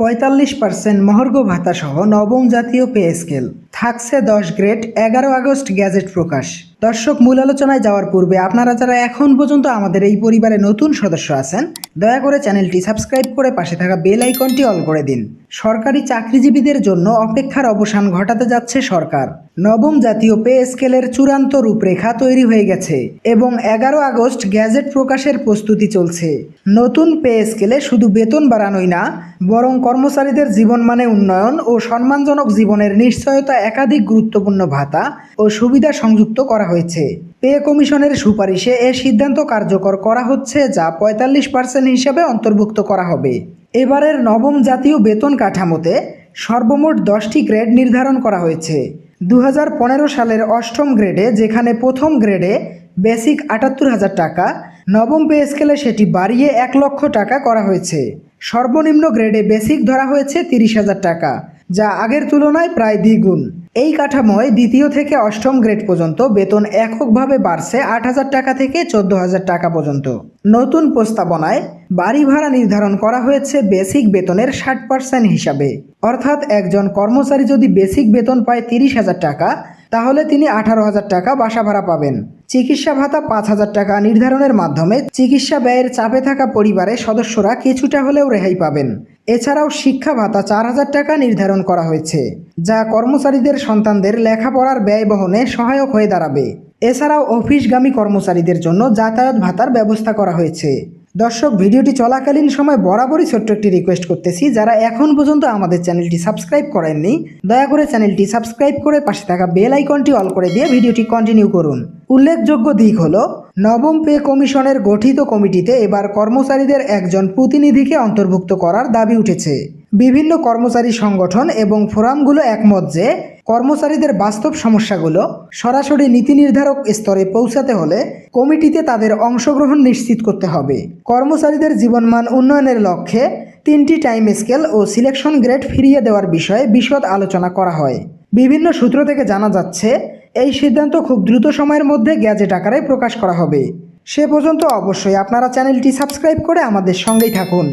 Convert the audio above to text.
45% মহার্ঘ ভাতা সহ নবম জাতীয় পে স্কেল থাকছে 10 গ্রেড 11 আগস্ট গ্যাজেট প্রকাশ। দর্শক, মূল আলোচনায় যাওয়ার পূর্বে আপনারা যারা এখন পর্যন্ত আমাদের এই পরিবারে নতুন সদস্য আছেন, দয়া করে চ্যানেলটি সাবস্ক্রাইব করে পাশে থাকা বেল আইকনটি অল করে দিন। সরকারি চাকরিজীবীদের জন্য অপেক্ষার অবসান ঘটাতে যাচ্ছে সরকার। নবম জাতীয় পে স্কেলের চূড়ান্ত রূপরেখা তৈরি হয়ে গেছে এবং 11 আগস্ট গ্যাজেট প্রকাশের প্রস্তুতি চলছে। নতুন পে স্কেলে শুধু বেতন বাড়ানোই না, বরং কর্মচারীদের জীবনমানে উন্নয়ন ও সম্মানজনক জীবনের নিশ্চয়তা একাধিক গুরুত্বপূর্ণ ভাতা ও সুবিধা সংযুক্ত করা হয়েছে। পে কমিশনের সুপারিশে এ সিদ্ধান্ত কার্যকর করা হচ্ছে, যা 45% হিসাবে অন্তর্ভুক্ত করা হবে। এবারের নবম জাতীয় বেতন কাঠামোতে সর্বমোট 10টি গ্রেড নির্ধারণ করা হয়েছে। 2015 সালের অষ্টম গ্রেডে, যেখানে প্রথম গ্রেডে বেসিক 78,000 টাকা, নবম পে স্কেলে সেটি বাড়িয়ে 1 লক্ষ টাকা করা হয়েছে। সর্বনিম্ন গ্রেডে বেসিক ধরা হয়েছে 30,000 টাকা, যা আগের তুলনায় প্রায় দ্বিগুণ। এই কাঠামোয় দ্বিতীয় থেকে অষ্টম গ্রেড পর্যন্ত বেতন এককভাবে বাড়ছে 8,000 টাকা থেকে 14,000 টাকা পর্যন্ত। নতুন প্রস্তাবনায় বাড়ি ভাড়া নির্ধারণ করা হয়েছে বেসিক বেতনের 60% হিসাবে। অর্থাৎ একজন কর্মচারী যদি বেসিক বেতন পায় 30,000 টাকা, তাহলে তিনি 18,000 টাকা বাসা ভাড়া পাবেন। চিকিৎসা ভাতা 5,000 টাকা নির্ধারণের মাধ্যমে চিকিৎসা ব্যয়ের চাপে থাকা পরিবারের সদস্যরা কিছুটা হলেও রেহাই পাবেন। এছাড়াও শিক্ষা ভাতা 4,000 টাকা নির্ধারণ করা হয়েছে, যা কর্মচারীদের সন্তানদের লেখাপড়ার ব্যয় বহনে সহায়ক হয়ে দাঁড়াবে। এছাড়াও অফিসগামী কর্মচারীদের জন্য যাতায়াত ভাতার ব্যবস্থা করা হয়েছে। দর্শক, ভিডিওটি চলাকালীন সময় বরাবরই ছোট্ট একটি রিকোয়েস্ট করতেছি, যারা এখন পর্যন্ত আমাদের চ্যানেলটি সাবস্ক্রাইব করেননি, দয়া করে চ্যানেলটি সাবস্ক্রাইব করে পাশে থাকা বেল আইকনটি অল করে দিয়ে ভিডিওটি কন্টিনিউ করুন। উল্লেখযোগ্য দিক হলো, নবম পে কমিশনের গঠিত কমিটিতে এবার কর্মচারীদের একজন প্রতিনিধিকে অন্তর্ভুক্ত করার দাবি উঠেছে। বিভিন্ন কর্মচারী সংগঠন এবং ফোরামগুলো একমত যে কর্মচারীদের বাস্তব সমস্যাগুলো সরাসরি নীতি নির্ধারক স্তরে পৌঁছাতে হলে কমিটিতে তাদের অংশগ্রহণ নিশ্চিত করতে হবে। কর্মচারীদের জীবনমান উন্নয়নের লক্ষ্যে 3টি টাইম স্কেল ও সিলেকশন গ্রেড ফিরিয়ে দেওয়ার বিষয়ে বিশদ আলোচনা করা হয়। বিভিন্ন সূত্র থেকে জানা যাচ্ছে, এই সিদ্ধান্ত খুব দ্রুত সময়ের মধ্যে গ্যাজেট আকারে প্রকাশ করা হবে। সে পর্যন্ত অবশ্যই আপনারা চ্যানেলটি সাবস্ক্রাইব করে আমাদের সঙ্গেই থাকুন।